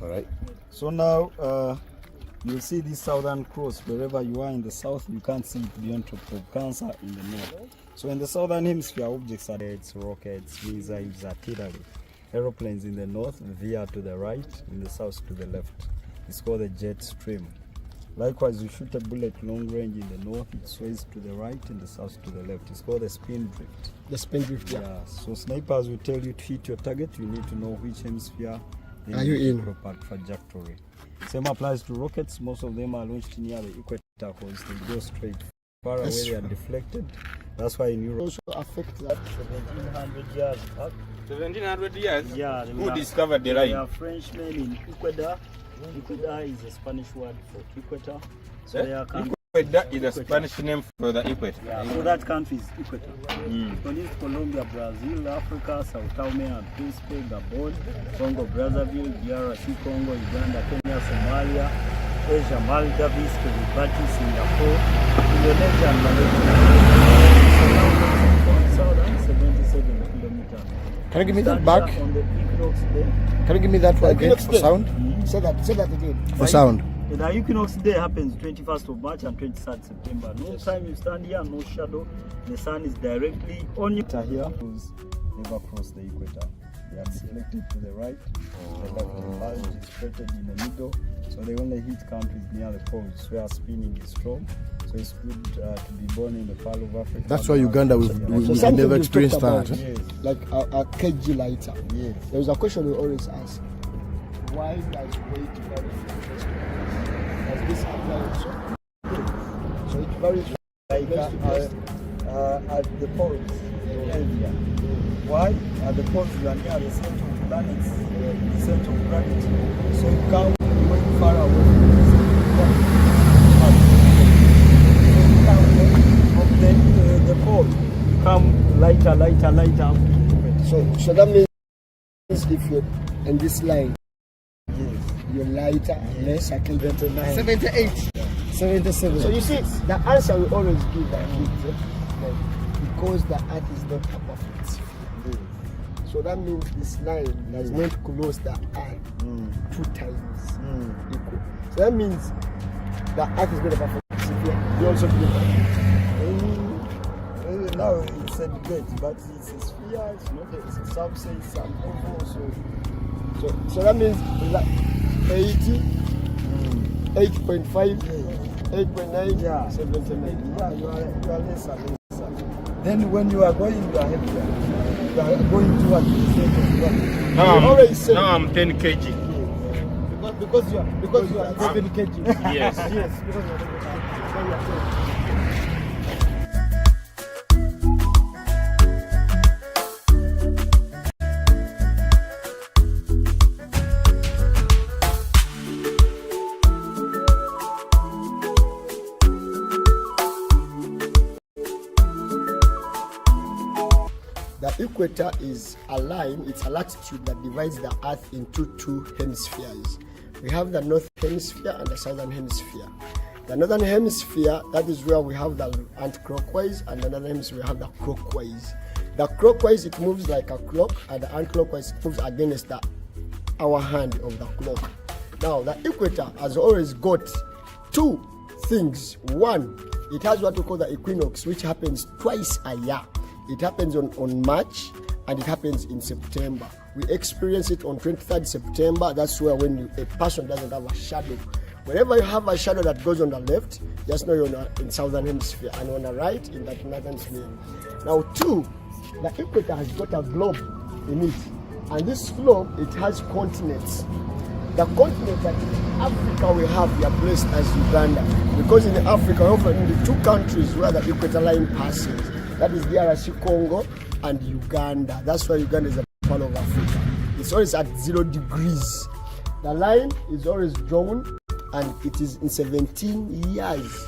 All right. So now you'll see this southern cross. Wherever you are in the south, you can't see it beyond Tropic of Cancer in the north. So in the southern hemisphere, objects are rockets, missiles, artillery. Aeroplanes in the north veer to the right, in the south to the left. It's called the jet stream. Likewise, you shoot a bullet long range in the north, it sways to the right, in the south to the left. It's called the spin drift. The spin drift, yeah. So snipers will tell you to hit your target. You need to know which hemisphere are you in. Proper trajectory. Same applies to rockets. Most of them are launched near the equator because they go straight. Far away, they are deflected. That's why in Europe also affect that 1700 years back. 1700 years? Yeah. Who discovered the line? There are Frenchmen in Ecuador. Ecuador is a Spanish word for equator. So they are Equator is a Spanish name for the equator. Yeah, so that country is Equator. Police, Colombia, Brazil, Africa, Sao Tome and Principe, Gabon, Congo, Brazzaville, DRC, Congo, Uganda, Kenya, Somalia, Asia, Maldives, Kiribati, Singapore, Indonesia, and Malaysia. Southern 77 kilometers. Can you give me that back? On the equinox day. Can you give me that one again for sound? Say that again. For sound. The equinox day happens 21st of March and 23rd September. No time you stand here, no shadow. The sun is directly on you. Here, who's never cross the equator. They are deflected to the right, the left. The bulge is spread in the middle. So they only hit countries near the poles where spinning is strong. So it's good to be born in the Pearl of Africa. That's why Uganda will never experience that. Yes. Like a KG lighter. Yes. There's a question we always ask. Why does weight vary from place to place? Does this apply also? So it varies from Like at the poles, area. Why? At the poles you are near the center of planets, the center of gravity. So you come going far away from the center of gravity. So you come from the pole, you come lighter up to the So that means if you're in this line, yes, you're lighter, less, I can 79. 78. 77. So you see, the answer we always give that because the earth is not above its sphere. So that means this line does not close the earth 2 times equal. So that means the earth is not above its sphere. You also believe that? Now it's a debate, but it's a sphere, it's not some say it's an oval, so that means like 80, 8.5, 8.9, 79. Yeah, you are lesser. Then when you are going, you are heavier. You are going towards the center. Now I'm 10 kg. Yes. Because you are 7 kg. Yes. Yes, because you are 7 kg. The equator is a line, it's a latitude that divides the earth into 2 hemispheres. We have the north hemisphere and the southern hemisphere. The northern hemisphere, that is where we have the anti-clockwise, and the northern hemisphere we have the clockwise. The clockwise, it moves like a clock, and the anti-clockwise moves against the hour hand of the clock. Now, the equator has always got 2 things. One, it has what we call the equinox, which happens twice a year. It happens on March and it happens in September. We experience it on 23rd September. That's where when a person doesn't have a shadow. Whenever you have a shadow that goes on the left, just know you're in southern hemisphere, and on the right in that northern hemisphere. Now 2, the equator has got a globe in it, and this globe, it has continents. The continent that in Africa we have, we are placed as Uganda, because in Africa, often in the 2 countries where the equator line passes, that is DRC Congo and Uganda. That's why Uganda is a part of Africa. It's always at 0 degrees. The line is always drawn, and it is in 17 years.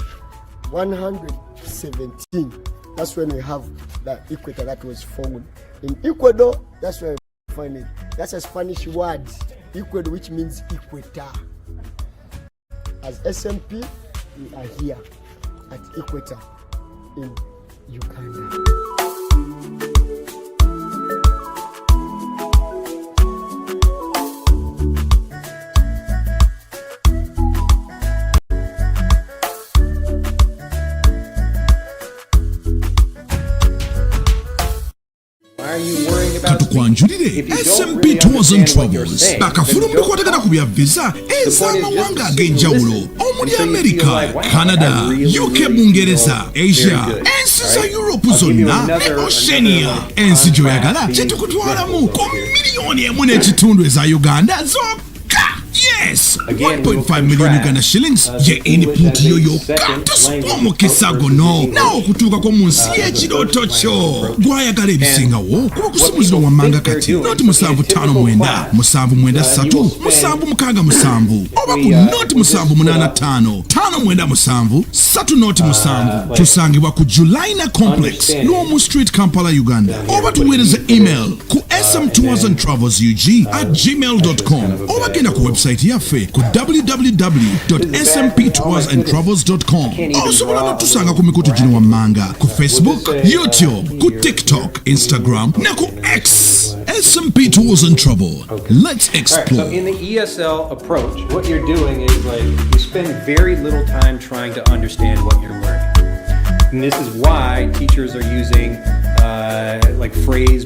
117. That's when we have the equator that was formed. In Ecuador, that's where we find it. That's a Spanish word, Ecuador, which means equator. As SMP, we are here at Equator in Uganda. munjulire SMP Tours and Travels akafulumira okukwatagana ku bya visa ez'amawanga ag'enjawulo omuli America, Canada, UK, Bungereza, Asia, ensi za Europe zonna ne Oceania. Ensi gy'oyagala kyetukutwalamu ku miliyoni emu n'ekitundu eza Uganda zokka. Yes, 1.5 million Uganda shillings ye input yo yokka tosupa omukisa gono nawe okutuukako mu nsi y'ekirooto kyo gwayagala ebisingawo kuba kusimuzibwa wammanga kati noti 759 793 767 oba ku noti 785 597 3 noti 7 tusangibwa ku Julina Complex Luomu Street, Kampala, Uganda. Oba tuweereze email ku smtoursandtravelsug@gmail.com oba genda ku website yaffe ku www.smptoursandtravels.com. osobola n'otusanga ku mikutu gino wammanga ku Facebook, YouTube, ku TikTok, Instagram ne ku X. SMP Tours and Travel. Let's explore. So in the ESL approach, what you're doing is like you spend very little time trying to understand what you're learning. And this is why teachers are using like phrase